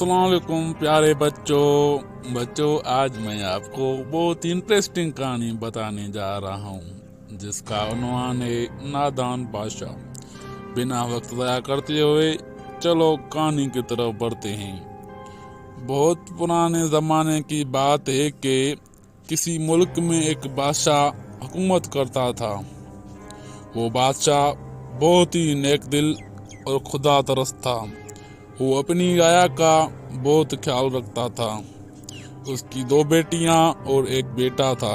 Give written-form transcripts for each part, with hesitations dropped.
अस्सलाम वालेकुम प्यारे बच्चों आज मैं आपको बहुत इंटरेस्टिंग कहानी बताने जा रहा हूँ जिसका उन्वान है नादान बादशाह। बिना वक्त ज़ाया करते हुए चलो कहानी की तरफ बढ़ते हैं। बहुत पुराने ज़माने की बात है कि किसी मुल्क में एक बादशाह हुकूमत करता था। वो बादशाह बहुत ही नेक दिल और खुदा तरस था। वो अपनी गाया का बहुत ख्याल रखता था। उसकी 2 बेटियां और 1 बेटा था।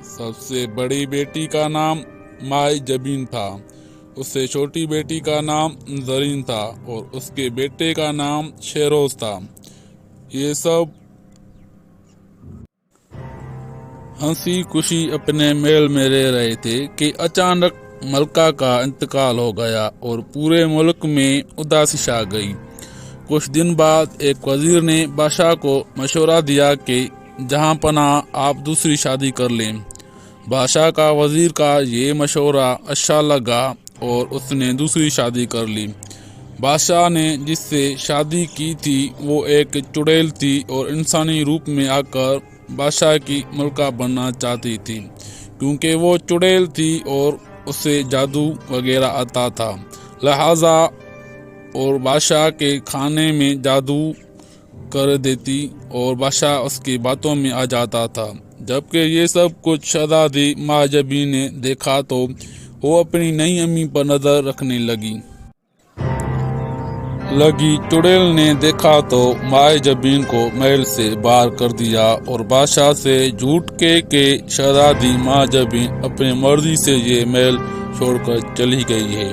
सबसे बड़ी बेटी का नाम माई जबीन था, उससे छोटी बेटी का नाम जरीन था और उसके बेटे का नाम शेरोज था। ये सब हंसी खुशी अपने मेल में रह रहे थे कि अचानक मलका का इंतकाल हो गया और पूरे मुल्क में उदासी छा गई। कुछ दिन बाद एक वजीर ने बादशाह को मशवरा दिया कि जहां पनाह आप दूसरी शादी कर लें। बादशाह का वजीर का ये मशवरा अच्छा लगा और उसने दूसरी शादी कर ली। बादशाह ने जिससे शादी की थी वो एक चुड़ैल थी और इंसानी रूप में आकर बादशाह की मलका बनना चाहती थी, क्योंकि वो चुड़ैल थी और उसे जादू वगैरह आता था। लिहाजा और बादशाह के खाने में जादू कर देती और बादशाह उसकी बातों में आ जाता था। जबकि ये सब कुछ शहजादी माजबी ने देखा तो वो अपनी नई अम्मी पर नजर रखने लगी। चुड़ैल ने देखा तो माए जबीन को महल से बाहर कर दिया और बादशाह से झूठ के शहजादी माँ जबीन अपनी मर्जी से ये महल छोड़कर चली गई है।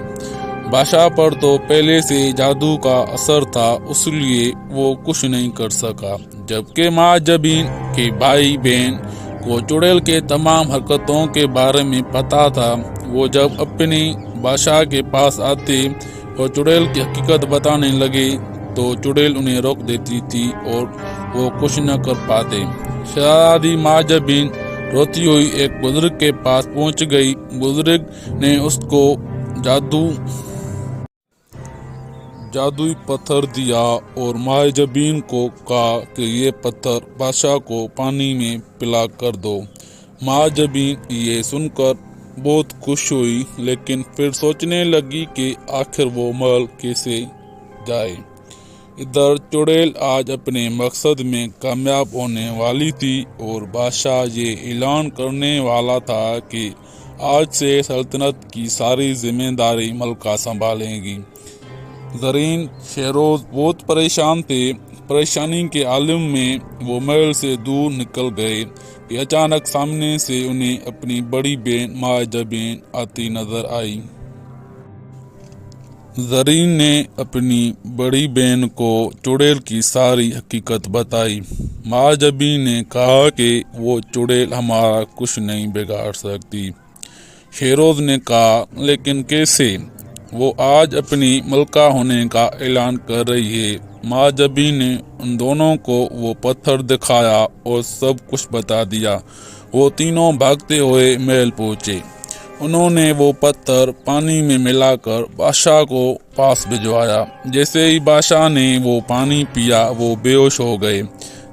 बादशाह पर तो पहले से जादू का असर था, इसलिए वो कुछ नहीं कर सका। जबकि माँ जबीन के भाई बहन को चुड़ैल के तमाम हरकतों के बारे में पता था। वो जब अपने बादशाह के पास आते और चुड़ैल की हकीकत बताने लगे तो चुड़ैल उन्हें रोक देती थी और वो कुछ न कर पाते। शहजादी माँ जबीन रोती हुई एक बुजुर्ग के पास पहुंच गई। बुजुर्ग ने उसको जादुई पत्थर दिया और माए जबीन को कहा कि ये पत्थर बादशाह को पानी में पिला कर दो। माँ जबीन ये सुनकर बहुत खुश हुई, लेकिन फिर सोचने लगी कि आखिर वो महल कैसे जाए। इधर चुड़ैल आज अपने मकसद में कामयाब होने वाली थी और बादशाह ये ऐलान करने वाला था कि आज से सल्तनत की सारी जिम्मेदारी मलका संभालेंगी। जरीन शेरोज बहुत परेशान थे। परेशानी के आलम में वो महल से दूर निकल गए कि अचानक सामने से उन्हें अपनी बड़ी बहन माँ जबीन आती नजर आई। जरीन ने अपनी बड़ी बहन को चुड़ैल की सारी हकीकत बताई। माँ जबीन ने कहा कि वो चुड़ैल हमारा कुछ नहीं बिगाड़ सकती। शेरोज ने कहा, लेकिन कैसे? वो आज अपनी मलका होने का ऐलान कर रही है। माँ जबीन ने उन दोनों को वो पत्थर दिखाया और सब कुछ बता दिया। वो तीनों भागते हुए महल पहुँचे। उन्होंने वो पत्थर पानी में मिलाकर बादशाह को पास भिजवाया। जैसे ही बादशाह ने वो पानी पिया वो बेहोश हो गए।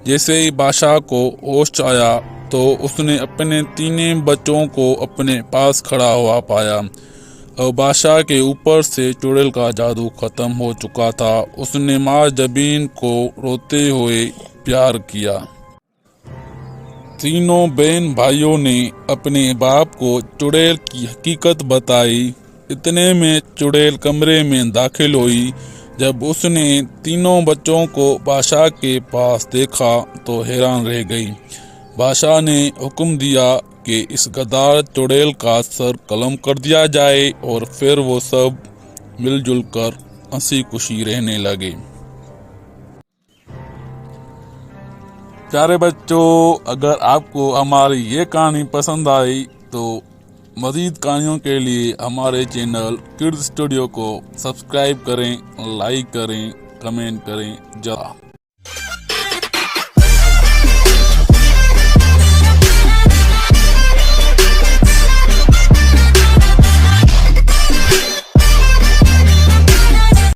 जैसे ही बादशाह को होश आया तो उसने अपने 3 बच्चों को अपने पास खड़ा हुआ पाया। और बादशाह के ऊपर से चुड़ैल का जादू खत्म हो चुका था। उसने माँ जबीन को रोते हुए प्यार किया। तीनों बहन भाइयों ने अपने बाप को चुड़ैल की हकीकत बताई। इतने में चुड़ैल कमरे में दाखिल हुई। जब उसने तीनों बच्चों को बादशाह के पास देखा तो हैरान रह गई। बादशाह ने हुक्म दिया कि इस गद्दार चुड़ैल का सर कलम कर दिया जाए और फिर वो सब मिलजुल कर हंसी खुशी रहने लगे। प्यारे बच्चों, अगर आपको हमारी ये कहानी पसंद आई तो मज़ीद कहानियों के लिए हमारे चैनल किड्स स्टूडियो को सब्सक्राइब करें, लाइक करें, कमेंट करें।